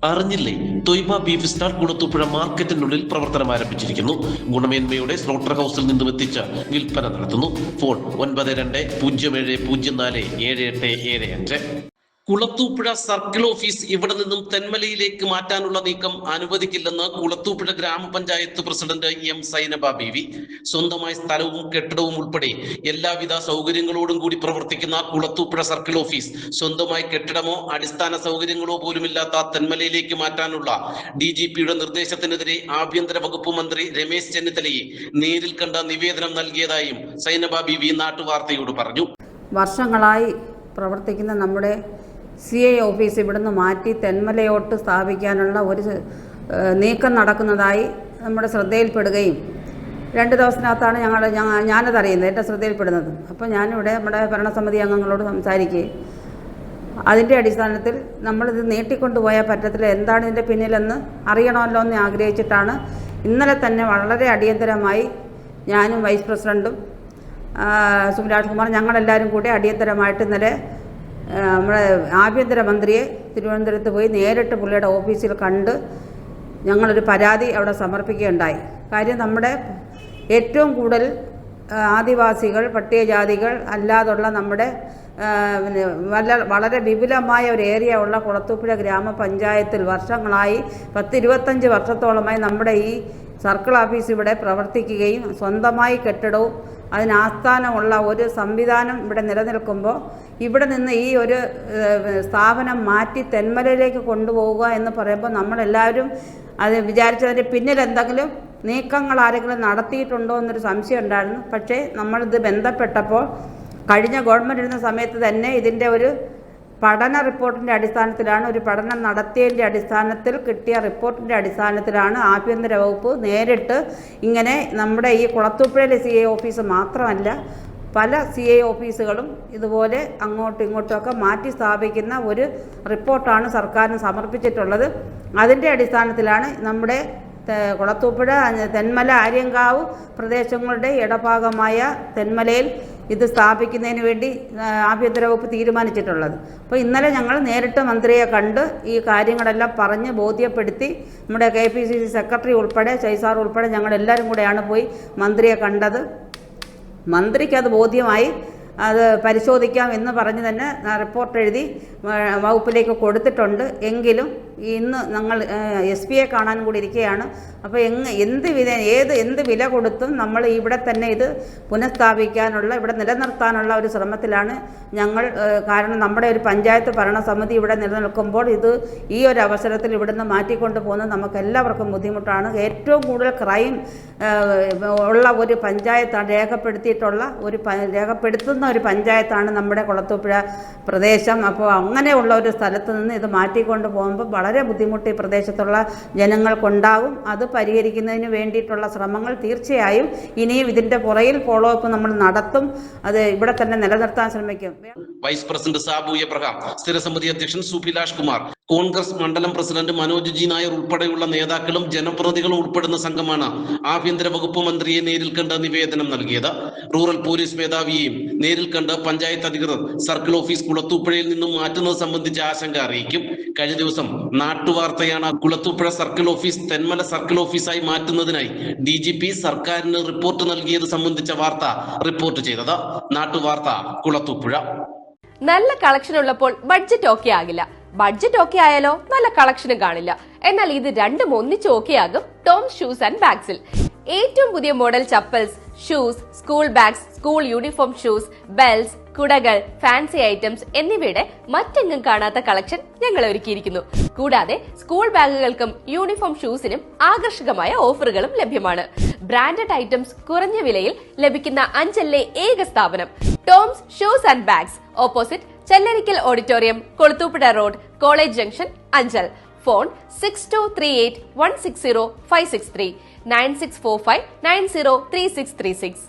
അറിഞ്ഞില്ലേ? തൊയ്മ beef stall Kulathupuzha മാർക്കറ്റിനുള്ളിൽ പ്രവർത്തനം ആരംഭിച്ചിരിക്കുന്നു. ഗുണമേന്മയോടെ സ്ലോട്ടർ ഹൗസിൽ നിന്നും എത്തിച്ച് വിൽപ്പന നടത്തുന്നു. ഫോൺ 9207047875. കുളത്തൂപ്പുഴ സർക്കിൾ ഓഫീസ് ഇവിടെ നിന്നും തെന്മലയിലേക്ക് മാറ്റാനുള്ള നീക്കം അനുവദിക്കില്ലെന്ന് കുളത്തൂപ്പുഴ ഗ്രാമപഞ്ചായത്ത് പ്രസിഡന്റ് എം സൈനബ ബീവി. സ്വന്തമായ സ്ഥലവും കെട്ടിടവും ഉൾപ്പെടെ എല്ലാവിധ സൗകര്യങ്ങളോടും കൂടി പ്രവർത്തിക്കുന്ന കുളത്തൂപ്പുഴ സർക്കിൾ ഓഫീസ് സ്വന്തമായി കെട്ടിടമോ അടിസ്ഥാന സൗകര്യങ്ങളോ പോലുമില്ലാത്ത തെന്മലയിലേക്ക് മാറ്റാനുള്ള DGPയുടെ നിർദ്ദേശത്തിനെതിരെ ആഭ്യന്തര വകുപ്പ് മന്ത്രി രമേശ് ചെന്നിത്തലയെ നേരിൽ കണ്ട നിവേദനം നൽകിയതായും സൈനബ ബീവി നാട്ടുവാർത്തയോട് പറഞ്ഞു. വർഷങ്ങളായി പ്രവർത്തിക്കുന്ന നമ്മുടെ CI ഓഫീസ് ഇവിടുന്ന് മാറ്റി തെന്മലയോട്ട് സ്ഥാപിക്കാനുള്ള ഒരു നീക്കം നടക്കുന്നതായി നമ്മുടെ ശ്രദ്ധയിൽപ്പെടുകയും 2 ദിവസത്തിനകത്താണ് ഞാനത് അറിയുന്നത്, എൻ്റെ ശ്രദ്ധയിൽപ്പെടുന്നത്. അപ്പോൾ ഞാനിവിടെ നമ്മുടെ ഭരണസമിതി അംഗങ്ങളോട് സംസാരിക്കുകയും അതിൻ്റെ അടിസ്ഥാനത്തിൽ നമ്മളിത് നീട്ടിക്കൊണ്ടുപോയാൽ പറ്റത്തില്ല, എന്താണ് ഇതിൻ്റെ പിന്നിലെന്ന് അറിയണമല്ലോ എന്ന് ആഗ്രഹിച്ചിട്ടാണ് ഇന്നലെ തന്നെ വളരെ അടിയന്തരമായി ഞാനും വൈസ് പ്രസിഡൻറ്റും സുരാജ് കുമാർ ഞങ്ങളെല്ലാവരും കൂടി അടിയന്തരമായിട്ട് ഇന്നലെ നമ്മുടെ ആഭ്യന്തരമന്ത്രിയെ തിരുവനന്തപുരത്ത് പോയി നേരിട്ട് പുള്ളിയുടെ ഓഫീസിൽ കണ്ട് ഞങ്ങളൊരു പരാതി അവിടെ സമർപ്പിക്കുകയുണ്ടായി. കാര്യം നമ്മുടെ ഏറ്റവും കൂടുതൽ ആദിവാസികൾ, പട്ടികജാതികൾ അല്ലാതുള്ള നമ്മുടെ വളരെ വിപുലമായ ഒരു ഏരിയ ഉള്ള കുളത്തൂപ്പുഴ ഗ്രാമപഞ്ചായത്തിൽ വർഷങ്ങളായി 10-25 വർഷത്തോളമായി നമ്മുടെ ഈ സർക്കിൾ ഓഫീസ് ഇവിടെ പ്രവർത്തിക്കുകയും സ്വന്തമായി കെട്ടിടവും അതിന് ആസ്ഥാനമുള്ള ഒരു സംവിധാനം ഇവിടെ നിലനിൽക്കുമ്പോൾ ഇവിടെ നിന്ന് ഈ ഒരു സ്ഥാപനം മാറ്റി തെന്മലയിലേക്ക് കൊണ്ടുപോവുക എന്ന് പറയുമ്പോൾ നമ്മളെല്ലാവരും അത് വിചാരിച്ചതിൻ്റെ പിന്നിൽ എന്തെങ്കിലും നീക്കങ്ങൾ ആരെങ്കിലും നടത്തിയിട്ടുണ്ടോ എന്നൊരു സംശയം ഉണ്ടായിരുന്നു. പക്ഷേ നമ്മളിത് ബന്ധപ്പെട്ടപ്പോൾ കഴിഞ്ഞ ഗവൺമെൻറ് ഇരുന്ന സമയത്ത് തന്നെ ഇതിൻ്റെ ഒരു പഠന റിപ്പോർട്ടിൻ്റെ അടിസ്ഥാനത്തിലാണ്, ഒരു പഠനം നടത്തിയതിൻ്റെ അടിസ്ഥാനത്തിൽ കിട്ടിയ റിപ്പോർട്ടിൻ്റെ അടിസ്ഥാനത്തിലാണ് ആഭ്യന്തര വകുപ്പ് നേരിട്ട് ഇങ്ങനെ നമ്മുടെ ഈ കുളത്തൂപ്പുഴയിലെ CI ഓഫീസ് മാത്രമല്ല പല CI ഓഫീസുകളും ഇതുപോലെ അങ്ങോട്ടും ഇങ്ങോട്ടുമൊക്കെ മാറ്റി സ്ഥാപിക്കുന്ന ഒരു റിപ്പോർട്ടാണ് സർക്കാരിന് സമർപ്പിച്ചിട്ടുള്ളത്. അതിൻ്റെ അടിസ്ഥാനത്തിലാണ് നമ്മുടെ കുളത്തൂപ്പുഴ, തെന്മല, ആര്യങ്കാവ് പ്രദേശങ്ങളുടെ ഇടഭാഗമായ തെന്മലയിൽ ഇത് സ്ഥാപിക്കുന്നതിന് വേണ്ടി ആഭ്യന്തര വകുപ്പ് തീരുമാനിച്ചിട്ടുള്ളത്. അപ്പോൾ ഇന്നലെ ഞങ്ങൾ നേരിട്ട് മന്ത്രിയെ കണ്ട് ഈ കാര്യങ്ങളെല്ലാം പറഞ്ഞ് ബോധ്യപ്പെടുത്തി നമ്മുടെ KPCC സെക്രട്ടറി ഉൾപ്പെടെ ചൈസാർ ഉൾപ്പെടെ ഞങ്ങളെല്ലാവരും കൂടെയാണ് പോയി മന്ത്രിയെ കണ്ടത്. മന്ത്രിക്ക് അത് ബോധ്യമായി, അത് പരിശോധിക്കാം എന്ന് പറഞ്ഞ് തന്നെ റിപ്പോർട്ട് എഴുതി വകുപ്പിലേക്ക് കൊടുത്തിട്ടുണ്ട്. എങ്കിലും ഇന്ന് ഞങ്ങൾ SP-യെ കാണാൻ കൂടി ഇരിക്കുകയാണ്. അപ്പോൾ എന്ത് വില കൊടുത്തും നമ്മൾ ഇവിടെ തന്നെ ഇത് പുനഃസ്ഥാപിക്കാനുള്ള, ഇവിടെ നിലനിർത്താനുള്ള ഒരു ശ്രമത്തിലാണ് ഞങ്ങൾ. കാരണം നമ്മുടെ ഒരു പഞ്ചായത്ത് ഭരണസമിതി ഇവിടെ നിലനിൽക്കുമ്പോൾ ഇത് ഈ ഒരു അവസരത്തിൽ ഇവിടുന്ന് മാറ്റിക്കൊണ്ട് പോകുന്നത് നമുക്ക് എല്ലാവർക്കും ബുദ്ധിമുട്ടാണ്. ഏറ്റവും കൂടുതൽ ക്രൈം ഉള്ള ഒരു പഞ്ചായത്താണ്, രേഖപ്പെടുത്തുന്ന ഒരു പഞ്ചായത്താണ് നമ്മുടെ കുളത്തൂപ്പുഴ പ്രദേശം. അപ്പോൾ അങ്ങനെയുള്ള ഒരു സ്ഥലത്ത് നിന്ന് ഇത് മാറ്റിക്കൊണ്ട് പോകുമ്പോൾ വളരെ ബുദ്ധിമുട്ട് ഈ പ്രദേശത്തുള്ള ജനങ്ങൾക്കുണ്ടാകും. അത് പരിഹരിക്കുന്നതിന് വേണ്ടിയിട്ടുള്ള ശ്രമങ്ങൾ തീർച്ചയായും ഇനിയും ഇതിൻ്റെ പുറകിൽ ഫോളോ അപ്പ് നമ്മൾ നടത്തും. അത് ഇവിടെ തന്നെ നിലനിർത്താൻ ശ്രമിക്കും. വൈസ് പ്രസിഡന്റ് സാബു എബ്രഹാം, സ്ഥിരസമിതി അധ്യക്ഷൻ സുഭിലാഷ് കുമാർ, കോൺഗ്രസ് മണ്ഡലം പ്രസിഡന്റ് മനോജ് G. നായർ ഉൾപ്പെടെയുള്ള നേതാക്കളും ജനപ്രതിനിധികളും ഉൾപ്പെടുന്ന സംഘമാണ് ആഭ്യന്തര വകുപ്പ് മന്ത്രിയെ നേരിൽ കണ്ട് നിവേദനം നൽകിയത്. റൂറൽ പോലീസ് മേധാവിയെയും നേരിൽ കണ്ട് പഞ്ചായത്ത് അധികൃതർ സർക്കിൾ ഓഫീസ് കുളത്തൂപ്പുഴയിൽ നിന്നും മാറ്റുന്നത് സംബന്ധിച്ച് ആശങ്ക അറിയിക്കും. കഴിഞ്ഞ ദിവസം നാട്ടുവാർത്തയാണ് Kulathupuzha circle office Thenmala circle ഓഫീസായി മാറ്റുന്നതിനായി DGP സർക്കാരിന് റിപ്പോർട്ട് നൽകിയത് സംബന്ധിച്ച വാർത്ത റിപ്പോർട്ട് ചെയ്തത്. നാട്ടുവാർത്ത, കുളത്തൂപ്പുഴ. നല്ല കളക്ഷൻ ഉള്ളപ്പോൾ ബഡ്ജറ്റ് ഓക്കെ ആകില്ല, ബഡ്ജറ്റ് ഓക്കെ ആയാലോ നല്ല കളക്ഷനും കാണില്ല. എന്നാൽ ഇത് രണ്ടും ഒന്നിച്ച് ഓക്കെ ആകും ടോംസ് ഷൂസ് ആൻഡ് ബാഗ്സിൽ. ഏറ്റവും പുതിയ model chappals, shoes, school bags, school uniform shoes, belts, കുടകൾ, ഫാൻസി ഐറ്റംസ് എന്നിവയുടെ മറ്റെങ്ങും കാണാത്ത കളക്ഷൻ ഞങ്ങൾ ഒരുക്കിയിരിക്കുന്നു. കൂടാതെ സ്കൂൾ ബാഗുകൾക്കും യൂണിഫോം ഷൂസിനും ആകർഷകമായ ഓഫറുകളും ലഭ്യമാണ്. ബ്രാൻഡഡ് ഐറ്റംസ് കുറഞ്ഞ വിലയിൽ ലഭിക്കുന്ന അഞ്ചലിലെ ഏക സ്ഥാപനം Toms shoes and bags, opposite Chellarikkal auditorium, Kulathupuzha road, college junction, Anchal. Phone 6238160563 9645903636.